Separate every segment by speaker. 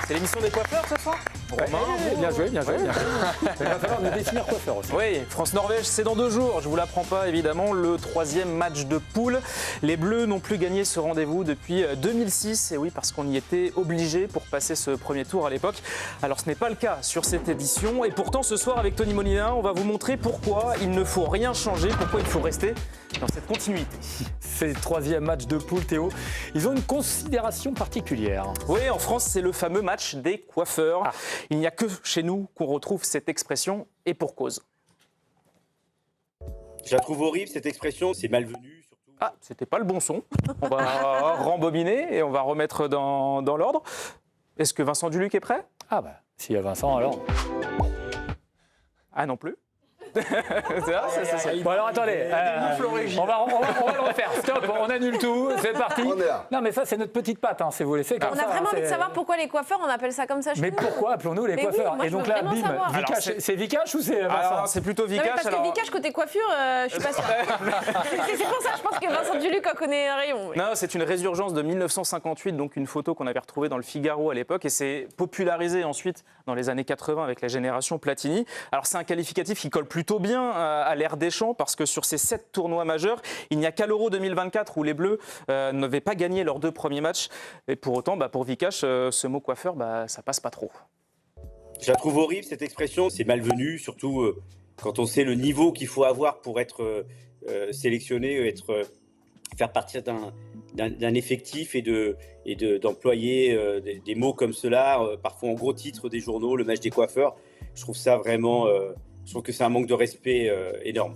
Speaker 1: C'est l'émission des coiffeurs ce soir.
Speaker 2: Bien joué. Il va falloir nous définir coiffeur aussi.
Speaker 1: Oui, France-Norvège, c'est dans 2 jours. Je ne vous l'apprends pas, évidemment, le 3e match de poule. Les Bleus n'ont plus gagné ce rendez-vous depuis 2006. Et oui, parce qu'on y était obligé pour passer ce premier tour à l'époque. Alors, ce n'est pas le cas sur cette édition. Et pourtant, ce soir, avec Tony Molina, on va vous montrer pourquoi il ne faut rien changer, pourquoi il faut rester dans cette continuité.
Speaker 2: C'est le 3e match de poule, Théo. Ils ont une considération particulière.
Speaker 1: Oui, en France, c'est le fameux match des coiffeurs. Il n'y a que chez nous qu'on retrouve cette expression, et pour cause.
Speaker 3: Je la trouve horrible, cette expression, c'est malvenu. Surtout.
Speaker 1: Ah, c'était pas le bon son. On va rembobiner et on va remettre dans l'ordre. Est-ce que Vincent Duluc est prêt?
Speaker 2: Ah bah, s'il y a Vincent, alors...
Speaker 1: Ah non plus. C'est
Speaker 2: Bon alors attendez, on va le refaire. Stop, on annule tout, c'est parti.
Speaker 4: On est là.
Speaker 2: Non mais ça c'est notre petite patte, hein, c'est vous laissez comme
Speaker 5: On
Speaker 2: ça.
Speaker 5: a vraiment
Speaker 2: hein,
Speaker 5: envie de savoir pourquoi les coiffeurs, on appelle ça comme ça chez
Speaker 2: Mais
Speaker 5: nous.
Speaker 2: pourquoi appelons-nous les
Speaker 5: Mais
Speaker 2: coiffeurs?
Speaker 5: oui, moi,
Speaker 2: Et
Speaker 5: je
Speaker 2: donc
Speaker 5: veux
Speaker 2: là,
Speaker 5: vraiment
Speaker 2: bim,
Speaker 5: savoir.
Speaker 2: Vikash, c'est Vikash ou c'est Vincent?
Speaker 1: Alors, c'est plutôt
Speaker 5: Non, mais
Speaker 1: Vikash.
Speaker 5: parce que Vikash, côté coiffure, je suis pas sûre. C'est pour ça, je pense que Vincent Duluc en connaît un rayon. Oui.
Speaker 1: Non, c'est une résurgence de 1958, donc une photo qu'on avait retrouvée dans le Figaro à l'époque, et c'est popularisé ensuite dans les années 80 avec la génération Platini. Alors c'est un qualificatif qui colle plutôt bien à l'ère Deschamps, parce que sur ces 7 tournois majeurs, il n'y a qu'à l'Euro 2024 où les Bleus n'avaient pas gagné leurs 2 premiers matchs. Et pour autant, pour Vikash, ce mot coiffeur, ça passe pas trop.
Speaker 3: Je la trouve horrible, cette expression, c'est malvenu, surtout quand on sait le niveau qu'il faut avoir pour être sélectionné, faire partie d'un effectif et d'employer des mots comme cela, parfois en gros titre des journaux, le match des coiffeurs. Je trouve ça vraiment, je trouve que c'est un manque de respect énorme.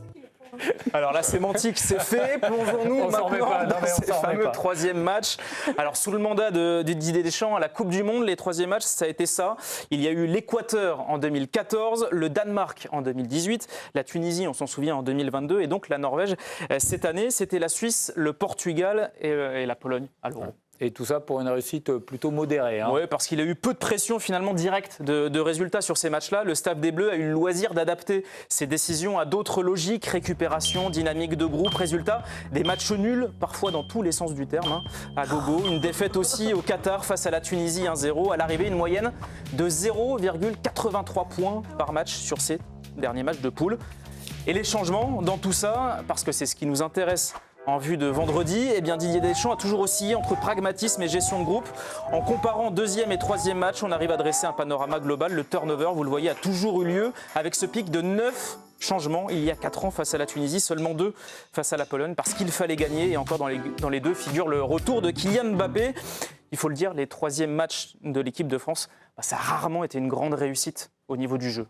Speaker 1: Alors la sémantique, c'est fait. Plongeons-nous maintenant dans ces fameux 3e match. Alors sous le mandat de Didier Deschamps à la Coupe du Monde, les 3e matchs, ça a été ça. Il y a eu l'Équateur en 2014, le Danemark en 2018, la Tunisie, on s'en souvient, en 2022, et donc la Norvège cette année. C'était la Suisse, le Portugal et la Pologne à l'Euro.
Speaker 2: Et tout ça pour une réussite plutôt modérée. Hein.
Speaker 1: Oui, parce qu'il a eu peu de pression finalement directe de résultats sur ces matchs-là. Le staff des Bleus a eu le loisir d'adapter ses décisions à d'autres logiques, récupération, dynamique de groupe. Résultat, des matchs nuls, parfois dans tous les sens du terme, à gogo. Une défaite aussi au Qatar face à la Tunisie 1-0. À l'arrivée, une moyenne de 0,83 points par match sur ces derniers matchs de poule. Et les changements dans tout ça, parce que c'est ce qui nous intéresse en vue de vendredi, Didier Deschamps a toujours oscillé entre pragmatisme et gestion de groupe. En comparant 2e et 3e match, on arrive à dresser un panorama global. Le turnover, vous le voyez, a toujours eu lieu avec ce pic de 9 changements il y a 4 ans face à la Tunisie, seulement 2 face à la Pologne, parce qu'il fallait gagner. Et encore dans les 2 figure le retour de Kylian Mbappé. Il faut le dire, les 3e matchs de l'équipe de France, ça a rarement été une grande réussite au niveau du jeu.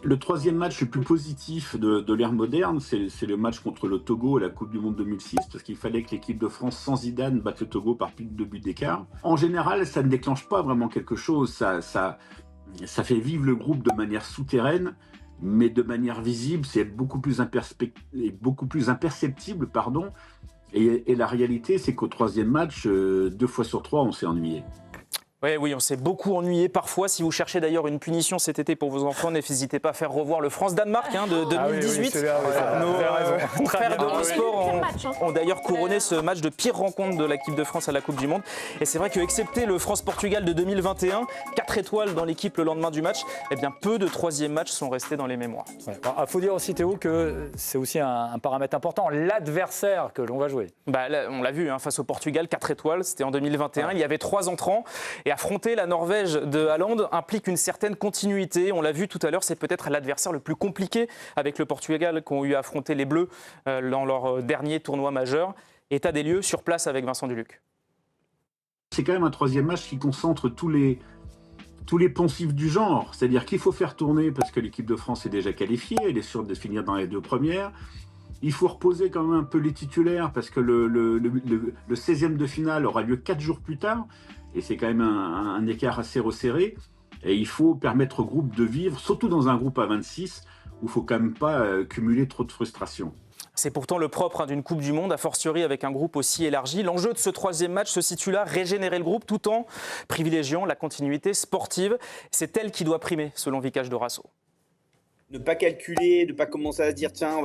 Speaker 4: Le 3e match le plus positif de l'ère moderne, c'est le match contre le Togo à la Coupe du Monde 2006, parce qu'il fallait que l'équipe de France sans Zidane batte le Togo par plus de 2 buts d'écart. En général, ça ne déclenche pas vraiment quelque chose, ça fait vivre le groupe de manière souterraine, mais de manière visible, c'est beaucoup plus imperceptible. Et la réalité, c'est qu'au 3e match, 2 fois sur 3, on s'est ennuyé.
Speaker 1: Oui, on s'est beaucoup ennuyé parfois. Si vous cherchez d'ailleurs une punition cet été pour vos enfants, n'hésitez pas à faire revoir le France-Danemark de 2018. Nos frères de sport ont d'ailleurs couronné ce match de pire rencontre de l'équipe de France à la Coupe du Monde. Et c'est vrai que, excepté le France-Portugal de 2021, 4 étoiles dans l'équipe le lendemain du match, peu de 3e matchs sont restés dans les mémoires.
Speaker 2: Il faut dire aussi, Théo, que c'est aussi un paramètre important, l'adversaire que l'on va jouer.
Speaker 1: Là, on l'a vu, face au Portugal, 4 étoiles, c'était en 2021. Il y avait 3 entrants. Et affronter la Norvège de Haaland implique une certaine continuité. On l'a vu tout à l'heure, c'est peut-être l'adversaire le plus compliqué avec le Portugal qu'ont eu à affronter les Bleus dans leur dernier tournoi majeur. État des lieux sur place avec Vincent Duluc.
Speaker 4: C'est quand même un 3e match qui concentre tous les poncifs du genre. C'est-à-dire qu'il faut faire tourner parce que l'équipe de France est déjà qualifiée, elle est sûre de finir dans les 2 premières. Il faut reposer quand même un peu les titulaires parce que le 16e de finale aura lieu 4 jours plus tard. Et c'est quand même un écart assez resserré. Et il faut permettre au groupe de vivre, surtout dans un groupe à 26, où il ne faut quand même pas cumuler trop de frustration.
Speaker 1: C'est pourtant le propre d'une Coupe du Monde, a fortiori avec un groupe aussi élargi. L'enjeu de ce 3e match se situe là, régénérer le groupe tout en privilégiant la continuité sportive. C'est elle qui doit primer, selon Vikash Dorasso.
Speaker 3: Ne pas calculer, ne pas commencer à se dire tiens,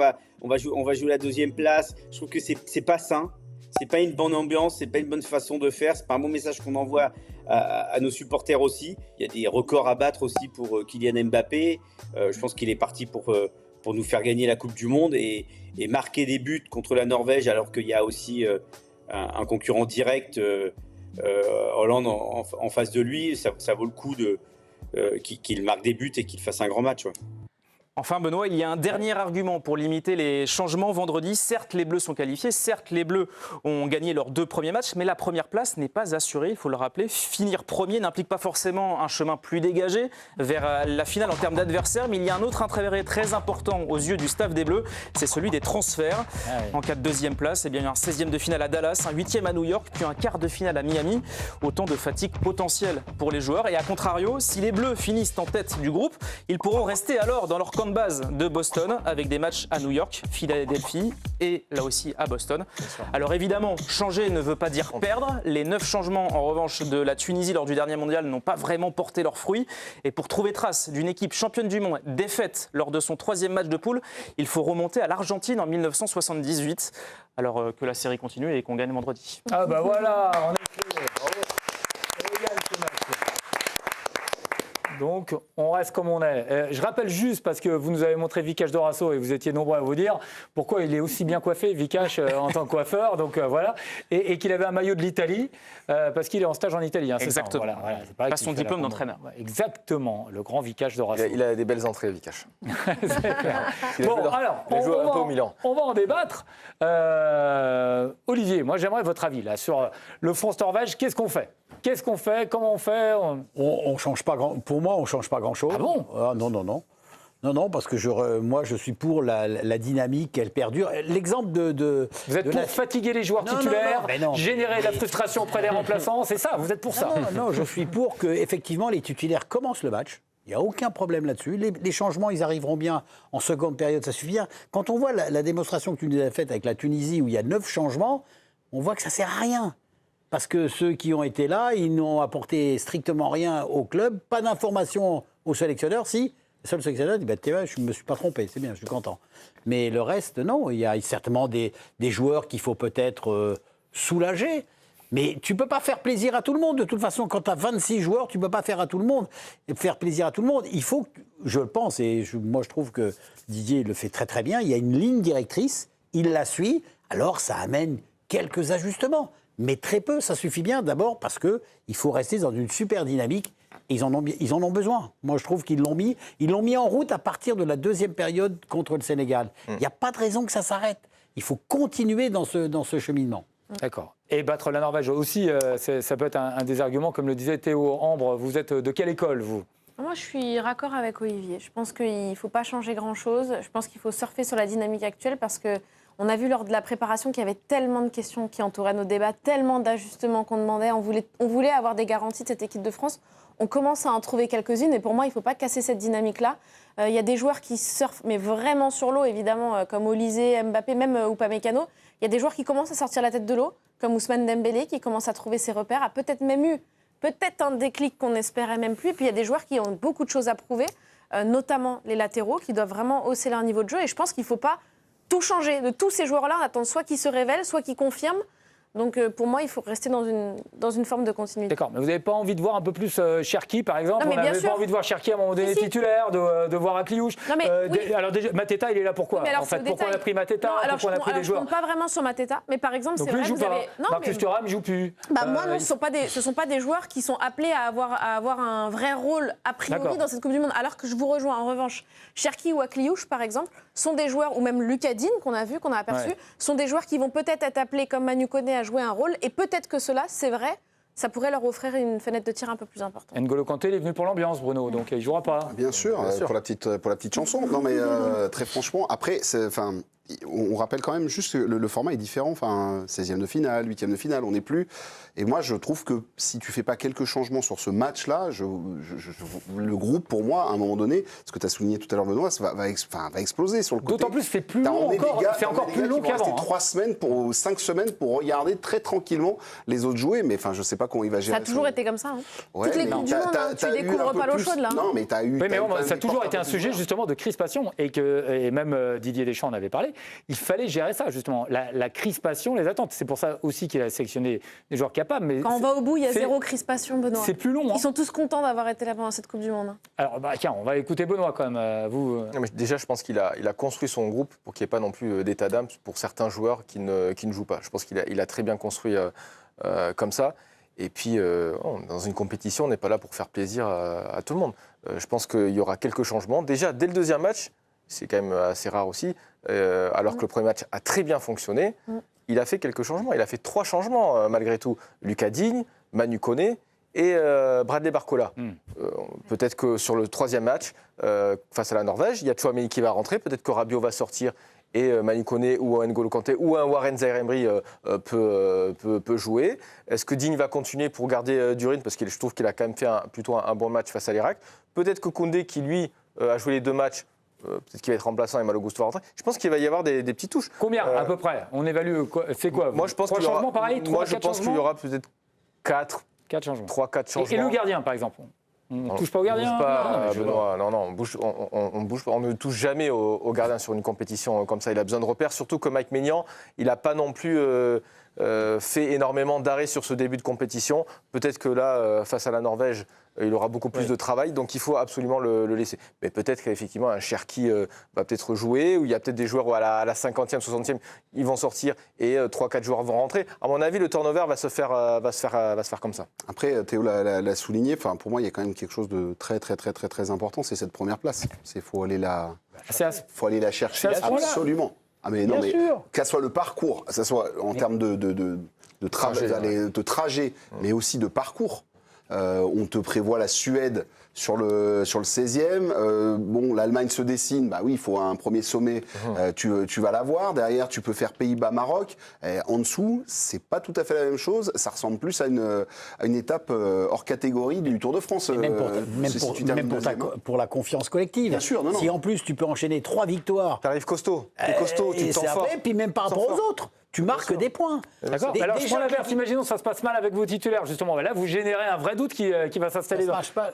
Speaker 3: on va jouer la 2e place. Je trouve que c'est pas sain. c'est pas une bonne ambiance, c'est pas une bonne façon de faire, c'est pas un bon message qu'on envoie à nos supporters aussi. Il y a des records à battre aussi pour Kylian Mbappé. Je pense qu'il est parti pour nous faire gagner la Coupe du Monde et marquer des buts contre la Norvège alors qu'il y a aussi un concurrent direct, Hollande, en face de lui. Ça vaut le coup qu'il marque des buts et qu'il fasse un grand match. Ouais.
Speaker 1: Enfin, Benoît, il y a un dernier argument pour limiter les changements vendredi. Certes, les Bleus sont qualifiés, certes, les Bleus ont gagné leurs 2 premiers matchs, mais la première place n'est pas assurée, il faut le rappeler. Finir premier n'implique pas forcément un chemin plus dégagé vers la finale en termes d'adversaire, mais il y a un autre intérêt très important aux yeux du staff des Bleus, c'est celui des transferts. En cas de 2e place, il y a un 16e de finale à Dallas, un 8e à New York, puis un quart de finale à Miami. Autant de fatigue potentielle pour les joueurs. Et à contrario, si les Bleus finissent en tête du groupe, ils pourront rester alors dans leur camp de base de Boston avec des matchs à New York, Philadelphie et là aussi à Boston. Alors évidemment, changer ne veut pas dire perdre. Les 9 changements en revanche de la Tunisie lors du dernier mondial n'ont pas vraiment porté leurs fruits. Et pour trouver trace d'une équipe championne du monde défaite lors de son 3e match de poule, il faut remonter à l'Argentine en 1978. Alors que la série continue et qu'on gagne vendredi.
Speaker 2: Ah bah voilà, on est clé. Bravo. Régale ce match. Donc, on reste comme on est. Je rappelle juste, parce que vous nous avez montré Vikash Dorasso et vous étiez nombreux à vous dire pourquoi il est aussi bien coiffé, Vikash, en tant que coiffeur. Donc voilà. Et qu'il avait un maillot de l'Italie, parce qu'il est en stage en Italie. Hein,
Speaker 1: exactement.
Speaker 2: Ça, voilà, c'est
Speaker 1: pas son diplôme d'entraîneur.
Speaker 2: Exactement, le grand Vikash Dorasso.
Speaker 6: Il a des belles entrées, Vikash.
Speaker 2: Bon, alors, on va en débattre. Olivier, moi j'aimerais votre avis là, sur le fonds Storvège. Qu'est-ce qu'on fait ? Comment on fait ?
Speaker 7: On change pas pour moi, on ne change pas grand-chose.
Speaker 2: Ah bon ?
Speaker 7: Non, parce que moi, je suis pour la dynamique, qu'elle perdure. L'exemple de
Speaker 2: vous êtes pour fatiguer les joueurs titulaires, générer de la frustration auprès des remplaçants, c'est ça, vous êtes pour ça.
Speaker 7: Non, je suis pour que, effectivement, les titulaires commencent le match. Il n'y a aucun problème là-dessus. Les changements, ils arriveront bien en seconde période, ça suffit bien. Quand on voit la démonstration que tu nous as faite avec la Tunisie, où il y a 9 changements, on voit que ça ne sert à rien. Parce que ceux qui ont été là, ils n'ont apporté strictement rien au club, pas d'informations au sélectionneur. Si, le seul sélectionneur dit je ne me suis pas trompé, c'est bien, je suis content. Mais le reste, non. Il y a certainement des joueurs qu'il faut peut-être soulager. Mais tu ne peux pas faire plaisir à tout le monde. De toute façon, quand tu as 26 joueurs, tu ne peux pas faire plaisir à tout le monde. Il faut, je le pense, et moi je trouve que Didier le fait très très bien, il y a une ligne directrice, il la suit, alors ça amène quelques ajustements. Mais très peu, ça suffit bien, d'abord parce qu'il faut rester dans une super dynamique. Et ils en ont besoin. Moi, je trouve qu'ils l'ont mis en route à partir de la 2e période contre le Sénégal. Il n'y a pas de raison que ça s'arrête. Il faut continuer dans ce cheminement.
Speaker 2: D'accord. Et battre la Norvège aussi, ça peut être un des arguments, comme le disait Théo Ambre. Vous êtes de quelle école, vous ?
Speaker 5: Moi, je suis raccord avec Olivier. Je pense qu'il ne faut pas changer grand-chose. Je pense qu'il faut surfer sur la dynamique actuelle parce que on a vu lors de la préparation qu'il y avait tellement de questions qui entouraient nos débats, tellement d'ajustements qu'on demandait. On voulait avoir des garanties de cette équipe de France. On commence à en trouver quelques-unes et pour moi, il ne faut pas casser cette dynamique-là. Il y a des joueurs qui surfent, mais vraiment sur l'eau, évidemment, comme Olysée, Mbappé, même Upamecano. Il y a des joueurs qui commencent à sortir la tête de l'eau, comme Ousmane Dembélé, qui commence à trouver ses repères, a peut-être même eu un déclic qu'on n'espérait même plus. Et puis il y a des joueurs qui ont beaucoup de choses à prouver, notamment les latéraux, qui doivent vraiment hausser leur niveau de jeu. Et je pense qu'il ne faut pas tout changer. De tous ces joueurs-là, on attend soit qu'ils se révèlent, soit qu'ils confirment. Donc pour moi, il faut rester dans une forme de continuité.
Speaker 2: D'accord, mais vous n'avez pas envie de voir un peu plus Cherki, par exemple?
Speaker 5: Non, mais
Speaker 2: vous n'avez pas envie de voir Cherki à un moment donné titulaire, de voir Akliouche?
Speaker 5: Oui.
Speaker 2: Alors déjà, Mateta, il est là pourquoi?
Speaker 5: Alors,
Speaker 2: en fait, pourquoi on a pris Mateta? Pourquoi on a pris des joueurs?
Speaker 5: Je ne compte pas vraiment sur Mateta, mais par exemple, c'est vrai que vous avez...
Speaker 2: Marcus Thuram ne joue plus.
Speaker 5: Moi, non, ce ne sont pas des joueurs qui sont appelés à avoir un vrai rôle a priori dans cette Coupe du Monde. Alors que je vous rejoins, en revanche, Cherki ou Akliouche, par exemple, sont des joueurs, ou même Lucas Digne, qu'on a aperçu, sont des joueurs qui vont peut-être être appelés, comme Manu Koné, à jouer un rôle, et peut-être que cela, c'est vrai, ça pourrait leur offrir une fenêtre de tir un peu plus importante.
Speaker 2: N'Golo Kanté, il est venu pour l'ambiance, Bruno, donc il ne jouera pas.
Speaker 8: Bien sûr. Pour la petite chanson. Non, mais très franchement, après, on rappelle quand même juste que le format est différent. Enfin, 16e de finale, 8e de finale, on n'est plus. Et moi, je trouve que si tu fais pas quelques changements sur ce match-là, le groupe, pour moi, à un moment donné, ce que tu as souligné tout à l'heure, Benoît, va exploser sur le côté.
Speaker 2: D'autant plus, c'est plus long encore. C'est encore plus long qu'avant.
Speaker 8: 3 semaines, 5 semaines pour regarder très tranquillement les autres jouer. Mais enfin, je sais pas comment il va gérer.
Speaker 5: Ça a toujours été comme ça. Hein.
Speaker 8: Ouais,
Speaker 5: toutes les coupes du monde, tu découvres pas l'eau chaude là.
Speaker 8: Non, mais tu as eu.
Speaker 2: Oui, mais ça a toujours été un sujet justement de crispation et même Didier Deschamps en avait parlé. travail. Il fallait gérer ça, justement. La crispation, les attentes. C'est pour ça aussi qu'il a sélectionné des joueurs capables. Mais
Speaker 5: Quand on va au bout, il y a
Speaker 2: c'est-
Speaker 5: zéro crispation, Benoît.
Speaker 2: c'est plus long. Hein.
Speaker 5: Ils sont tous contents d'avoir été là pendant cette Coupe du Monde.
Speaker 2: Alors, tiens, on va écouter Benoît quand même. Vous.
Speaker 6: Non, mais déjà, je pense qu'il a construit son groupe pour qu'il n'y ait pas non plus d'état d'âme pour certains joueurs qui ne jouent pas. Je pense qu'il a très bien construit comme ça. Et puis, dans une compétition, on n'est pas là pour faire plaisir à tout le monde. Je pense qu'il y aura quelques changements. Déjà, dès le deuxième match, c'est quand même assez rare aussi, alors que le premier match a très bien fonctionné, il a fait quelques changements. Il a fait 3 changements malgré tout. Lucas Digne, Manu Koné et Bradley Barcola. Peut-être que sur le 3e match, face à la Norvège, il y a Tchouaméni qui va rentrer, peut-être que Rabiot va sortir et Manu Koné ou un N'Golo Kanté ou un Warren Zaïre-Emery peut jouer. Est-ce que Digne va continuer pour garder Durine, parce que je trouve qu'il a quand même fait plutôt un bon match face à l'Irak. Peut-être que Koundé, qui lui a joué les 2 matchs, peut-être qu'il va être remplaçant et Malo Gusto va rentrer. Je pense qu'il va y avoir des petites touches.
Speaker 2: Combien à peu près? On évalue. C'est quoi?
Speaker 6: Moi, je pense
Speaker 2: 3
Speaker 6: qu'il y aura,
Speaker 2: changements pareil?
Speaker 6: moi, je pense qu'il y aura peut-être 4
Speaker 2: changements.
Speaker 6: 3-4 changements.
Speaker 2: Et le gardien, par exemple? On ne touche pas au
Speaker 6: On
Speaker 2: gardien?
Speaker 6: bouge pas,
Speaker 2: Non, mais je
Speaker 6: Benoît. Non, on bouge pas. On ne touche jamais au gardien sur une compétition comme ça. Il a besoin de repères, surtout que Mike Maignan, il n'a pas non plus fait énormément d'arrêts sur ce début de compétition. Peut-être que là, face à la Norvège, il aura beaucoup plus de travail, donc il faut absolument le laisser. Mais peut-être qu'effectivement, un Cherki va peut-être jouer, ou il y a peut-être des joueurs où à la 50e, 60e, ils vont sortir et 3-4 joueurs vont rentrer. À mon avis, le turnover va se faire comme ça.
Speaker 8: Après, Théo l'a souligné, pour moi, il y a quand même quelque chose de très important, c'est cette première place. Il faut aller la chercher,
Speaker 2: c'est à ce point-là.
Speaker 8: absolument. Ah mais non,
Speaker 7: Bien
Speaker 8: mais
Speaker 7: sûr.
Speaker 8: que ce soit le parcours, que ce soit en termes de trajet, mais aussi de parcours. On te prévoit la Suède sur le 16e. Bon, l'Allemagne se dessine. Bah oui, il faut un premier sommet. Tu vas l'avoir. Derrière, tu peux faire Pays-Bas-Maroc. En dessous, c'est pas tout à fait la même chose. Ça ressemble plus à une étape hors catégorie du Tour de France.
Speaker 7: Même pour la confiance collective.
Speaker 8: Bien sûr, non.
Speaker 7: Si en plus tu peux enchaîner 3 victoires.
Speaker 6: T'arrives costaud, t'es costaud, tu
Speaker 7: Et
Speaker 6: te sens
Speaker 7: c'est
Speaker 6: fort.
Speaker 7: après, puis même par rapport aux autres, tu marques des points.
Speaker 2: D'accord. Alors, je prends l'inverse. Imaginons que ça se passe mal avec vos titulaires, justement. Là, vous générez un vrai doute qui va s'installer.
Speaker 7: Ça se marche pas.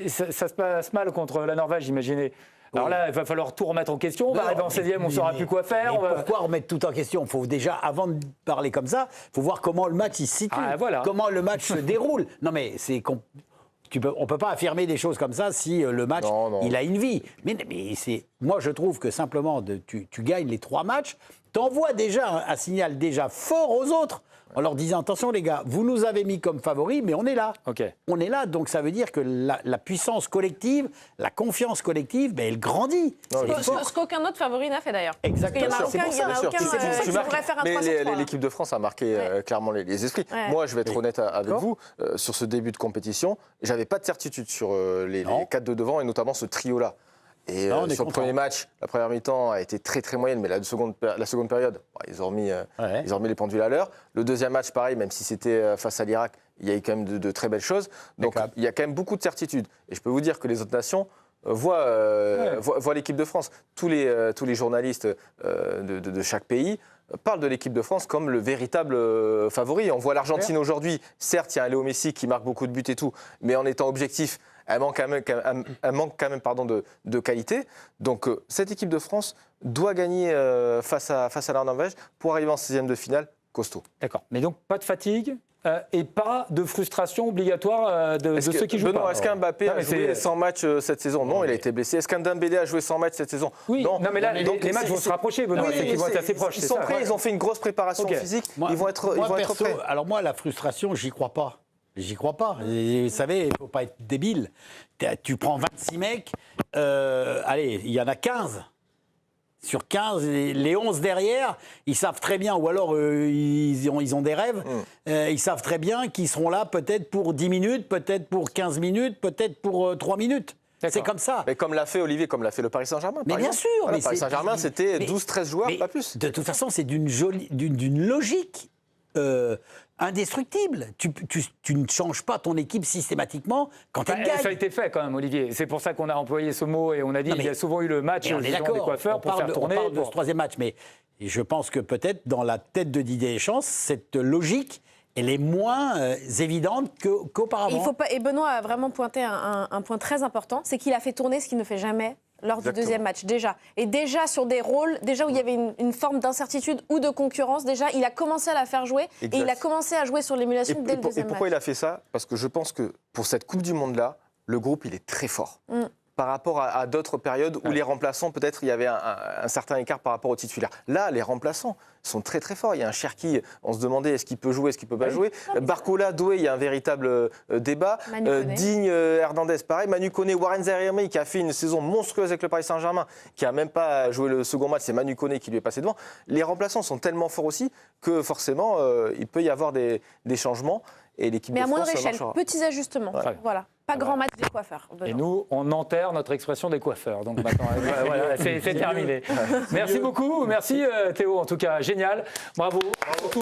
Speaker 2: Ça se passe mal contre la Norvège, imaginez. Alors là, il va falloir tout remettre en question. On va arriver en 16e, on ne saura plus quoi faire.
Speaker 7: Mais pourquoi remettre tout en question? Il faut déjà, avant de parler comme ça, il faut voir comment le match il se situe,
Speaker 2: voilà.
Speaker 7: comment le match se déroule. Non mais on ne peut pas affirmer des choses comme ça si le match il a une vie. Mais moi je trouve que simplement tu gagnes les 3 matchs, t'envoies déjà un signal déjà fort aux autres. En leur disant, attention les gars, vous nous avez mis comme favoris, mais on est là.
Speaker 2: Okay.
Speaker 7: On est là, donc ça veut dire que la puissance collective, la confiance collective, elle grandit.
Speaker 5: Ce qu'aucun autre favori n'a fait d'ailleurs.
Speaker 7: Exactement.
Speaker 5: Il y en a aucun qui devrait faire un 3 sur 3.
Speaker 6: L'équipe de France a marqué clairement les esprits.
Speaker 5: Ouais.
Speaker 6: Moi, je vais être honnête avec vous, sur ce début de compétition, j'avais pas de certitude sur les 4 de devant, et notamment ce trio-là. Et sur le premier match, la première mi-temps a été très très moyenne, mais la seconde période, ils ont remis les pendules à l'heure. Le deuxième match, pareil, même si c'était face à l'Irak, il y a eu quand même de très belles choses. Donc il y a quand même beaucoup de certitudes. Et je peux vous dire que les autres nations voient l'équipe de France. Tous les journalistes de chaque pays parlent de l'équipe de France comme le véritable favori. On voit l'Argentine aujourd'hui. Certes, il y a un Léo Messi qui marque beaucoup de buts et tout, mais en étant objectif, elle manque quand même de qualité. Donc cette équipe de France doit gagner face à la Norvège pour arriver en 16e de finale costaud.
Speaker 2: D'accord. Mais donc pas de fatigue et pas de frustration obligatoire de ceux qui jouent pas.
Speaker 6: Est-ce qu'un Mbappé a joué 100 matchs cette saison? Non, il a été blessé. Est-ce qu'un Dembélé a joué 100 matchs cette saison?
Speaker 2: Oui, non, mais là, les matchs vont se rapprocher, Benoît.
Speaker 6: Oui,
Speaker 2: ils vont être assez proches.
Speaker 6: Ils sont prêts, ils ont fait une grosse préparation physique. Ils vont être prêts.
Speaker 7: Alors moi, la frustration, j'y crois pas. J'y crois pas. Et vous savez, il ne faut pas être débile. Tu prends 26 mecs, allez, il y en a 15. Sur 15, les 11 derrière, ils savent très bien, ou alors ils ont des rêves, ils savent très bien qu'ils seront là peut-être pour 10 minutes, peut-être pour 15 minutes, peut-être pour 3 minutes. C'est comme ça.
Speaker 6: Mais comme l'a fait Olivier, comme l'a fait le Paris Saint-Germain.
Speaker 7: Mais bien sûr.
Speaker 6: Le Paris Saint-Germain, c'était 12-13 joueurs, pas plus.
Speaker 7: De toute façon, c'est d'une logique indestructible. Tu ne changes pas ton équipe systématiquement quand elle gagne.
Speaker 2: Ça a été fait quand même, Olivier. C'est pour ça qu'on a employé ce mot et on a dit qu'il y a souvent eu le match
Speaker 7: des
Speaker 2: coiffeurs pour faire tourner.
Speaker 7: On parle de ce 3e match, mais je pense que peut-être dans la tête de Didier Deschamps, cette logique, elle est moins évidente qu'auparavant.
Speaker 5: Il faut pas, et Benoît a vraiment pointé un point très important, c'est qu'il a fait tourner ce qu'il ne fait jamais lors du
Speaker 6: Exactement.
Speaker 5: deuxième match, déjà. Et déjà sur des rôles, déjà où il y avait une forme d'incertitude ou de concurrence, déjà, il a commencé à la faire jouer
Speaker 6: Exact.
Speaker 5: et il a commencé à jouer sur l'émulation dès le deuxième
Speaker 6: pourquoi
Speaker 5: match.
Speaker 6: il a fait ça? Parce que je pense que pour cette Coupe du Monde-là, le groupe, il est très fort. Par rapport à d'autres périodes où les remplaçants, peut-être, il y avait un certain écart par rapport aux titulaires. Là, les remplaçants sont très très forts. Il y a un Cherki, on se demandait est-ce qu'il peut jouer, est-ce qu'il peut pas jouer. Barcola, Doué, il y a un véritable débat.
Speaker 5: Manu Koné.
Speaker 6: Digne, Hernandez, pareil. Manu Koné, Warren Zaïre-Emery, qui a fait une saison monstrueuse avec le Paris Saint-Germain, qui a même pas joué le second match, c'est Manu Koné qui lui est passé devant. Les remplaçants sont tellement forts aussi que forcément, il peut y avoir des changements. Et l'équipe
Speaker 5: Mais
Speaker 6: de
Speaker 5: à
Speaker 6: France,
Speaker 5: moindre
Speaker 6: ça
Speaker 5: échelle,
Speaker 6: marchera.
Speaker 5: petits ajustements.
Speaker 6: Ouais.
Speaker 5: Voilà. Pas grand match des coiffeurs.
Speaker 2: Et nous, on enterre notre expression des coiffeurs. Donc maintenant, voilà, c'est terminé. Merci beaucoup. Merci Théo, en tout cas, génial. Bravo. Beaucoup,